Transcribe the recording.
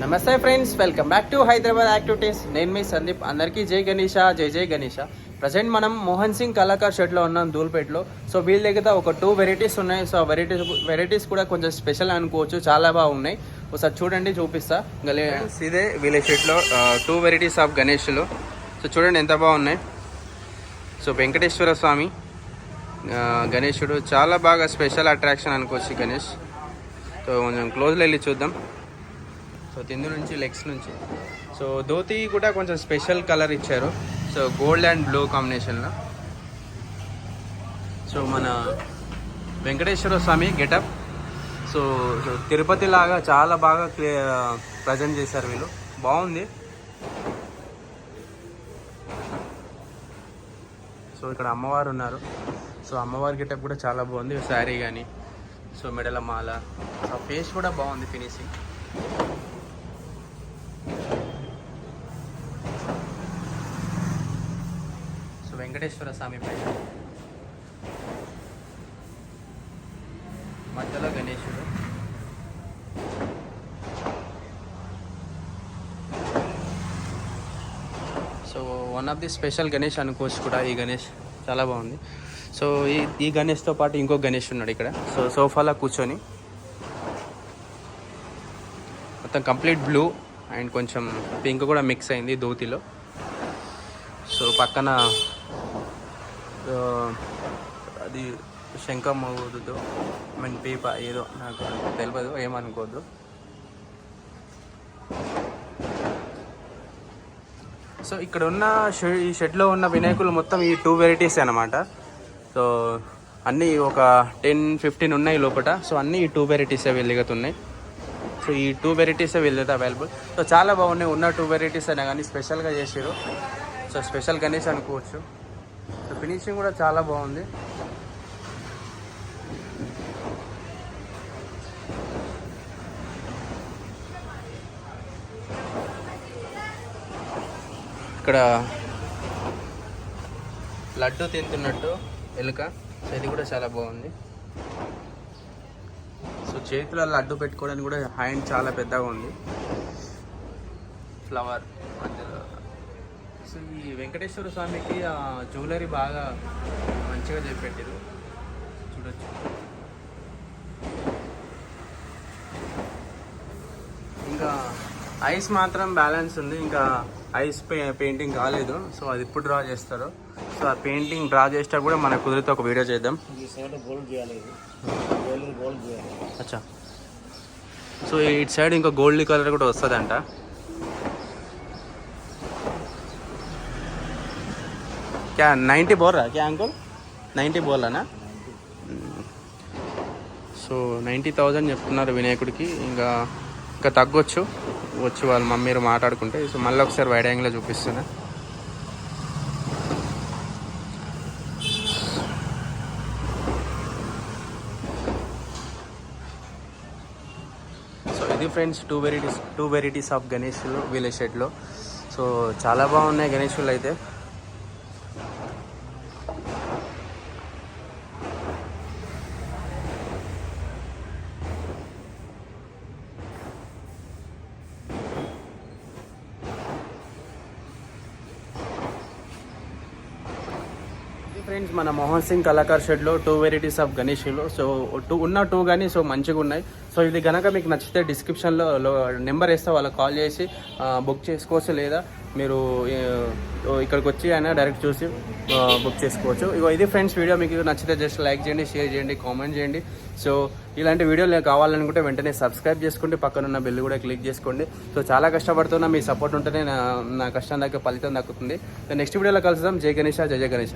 నమస్తే friends, welcome back to Hyderabad activities. నేను మీ సందీప్. అందరికీ జై గణేష, జై జై గణేష. ప్రజెంట్ మనం మోహన్ సింగ్ కళాకార్ షెడ్లో ఉన్నాం ధూల్పేటలో. సో వీళ్ళ దగ్గర ఒక 2 వెరైటీస్ ఉన్నాయి. సో వెరైటీస్ కూడా కొంచెం స్పెషల్ అనుకోవచ్చు, చాలా బాగున్నాయి. ఒకసారి చూడండి, చూపిస్తా. ఇదే వీళ్ళ షెడ్లో 2 వెరైటీస్ ఆఫ్ గణేష్లు. సో చూడండి ఎంత బాగున్నాయి. సో వెంకటేశ్వర స్వామి గణేశుడు చాలా బాగా స్పెషల్ అట్రాక్షన్ అనుకోవచ్చు గణేష్. సో కొంచెం క్లోజ్లో వెళ్ళి చూద్దాం. సో తిందు నుంచి లెగ్స్ నుంచి. సో ధోతి కూడా కొంచెం స్పెషల్ కలర్ ఇచ్చారు. సో గోల్డ్ అండ్ బ్లూ కాంబినేషన్లో. సో మన వెంకటేశ్వర స్వామి గెటప్. సో తిరుపతి లాగా చాలా బాగా ప్రజెంట్ చేశారు వీళ్ళు, బాగుంది. సో ఇక్కడ అమ్మవారు ఉన్నారు. సో అమ్మవారి గెటప్ కూడా చాలా బాగుంది. శారీ కానీ, సో మెడల మాల, సో ఫేస్ కూడా బాగుంది ఫినిషింగ్. సో వెంకటేశ్వర స్వామి పైన మధ్యలో గణేశుడు. So one of the special Ganesh అనుకోవచ్చు కూడా ఈ గణేష్, చాలా బాగుంది. సో ఈ గణేష్తో పాటు ఇంకో గణేష్ ఉన్నాడు ఇక్కడ. సో సోఫాలో కూర్చొని మొత్తం కంప్లీట్ బ్లూ అండ్ కొంచెం పింక్ కూడా మిక్స్ అయింది ధోతిలో. సో పక్కన అది శంఖం మోగుతుందో పీప ఏదో నాకు తెలియదు, ఏమనుకోవద్దు. సో ఇక్కడ ఉన్న ఈ షెడ్లో ఉన్న వినాయకులు మొత్తం ఈ 2 వెరైటీస్ అన్నమాట. సో అన్నీ ఒక 10-15 ఉన్నాయి లోపల. సో అన్నీ ఈ 2 వెరైటీసే వెళ్ళగతున్నాయి. సో ఈ 2 వెరైటీసే వెళ్ళేది అవైలబుల్. సో చాలా బాగున్నాయి. ఉన్న 2 వెరైటీస్ అయినా కానీ స్పెషల్గా చేసారు. సో స్పెషల్ గణేష్ అనుకోవచ్చు. సో ఫినిషింగ్ కూడా చాలా బాగుంది. ఇక్కడ లడ్డు తింటున్నట్టు ఎలుక. సో ఇది కూడా చాలా బాగుంది. సో చేతిలో లడ్డు పెట్టుకోవడానికి కూడా హ్యాండ్ చాలా పెద్దగా ఉంది. ఫ్లవర్ మధ్యలో. సో ఈ వెంకటేశ్వర స్వామికి జ్యువెలరీ బాగా మంచిగా చేపెట్టారు, చూడొచ్చు. ఇంకా ఐస్ మాత్రం బ్యాలెన్స్ ఉంది, ఇంకా ఐస్ పెయింటింగ్ కాలేదు. సో అది ఇప్పుడు డ్రా చేస్తారు. సో ఆ పెయింటింగ్ డ్రా చేసినా కూడా మనకు కుదిరితే ఒక వీడియో చేద్దాం. అచ్చా. సో ఇటు సైడ్ ఇంకా గోల్డ్ కలర్ కూడా వస్తుందంట. క్యా 90 బోల్ రా క్యా అంకుల్? 90 బోల్నా? సో 90,000 చెప్తున్నారు వినాయకుడికి. ఇంకా తగ్గొచ్చు, వచ్చి వాళ్ళ మమ్మీరు మాట్లాడుకుంటే. సో మళ్ళీ ఒకసారి వైడ్ యాంగిల్లో చూపిస్తున్నా. సో ఇది ఫ్రెండ్స్ 2 వెరైటీస్ ఆఫ్ గణేష్లు వీళ్ళ షెడ్లో. సో చాలా బాగున్నాయి గణేష్లు అయితే. ఫ్రెండ్స్ మన మోహన్ సింగ్ కళాకార్ షెడ్లో 2 వెరైటీస్ ఆఫ్ గణేష్లు. సో ఉన్న 2 కానీ సో మంచిగా ఉన్నాయి. సో ఇది కనుక మీకు నచ్చితే డిస్క్రిప్షన్లో నెంబర్ వేస్తే వాళ్ళకి కాల్ చేసి బుక్ చేసుకోవచ్చు, లేదా మీరు ఇక్కడికి వచ్చి అయినా డైరెక్ట్ చూసి బుక్ చేసుకోవచ్చు. ఇది ఫ్రెండ్స్ వీడియో మీకు నచ్చితే జస్ట్ లైక్ చేయండి, షేర్ చేయండి, కామెంట్ చేయండి. సో ఇలాంటి వీడియోలు కావాలనుకుంటే వెంటనే సబ్స్క్రైబ్ చేసుకోండి, పక్కనున్న బెల్ కూడా క్లిక్ చేసుకోండి. సో చాలా కష్టపడుతున్నా, మీ సపోర్ట్ ఉంటేనే నా కష్టం దగ్గర ఫలితం దక్కుతుంది. సో నెక్స్ట్ వీడియోలో కలుద్దాం. జై గణేష, జై జై గణేష.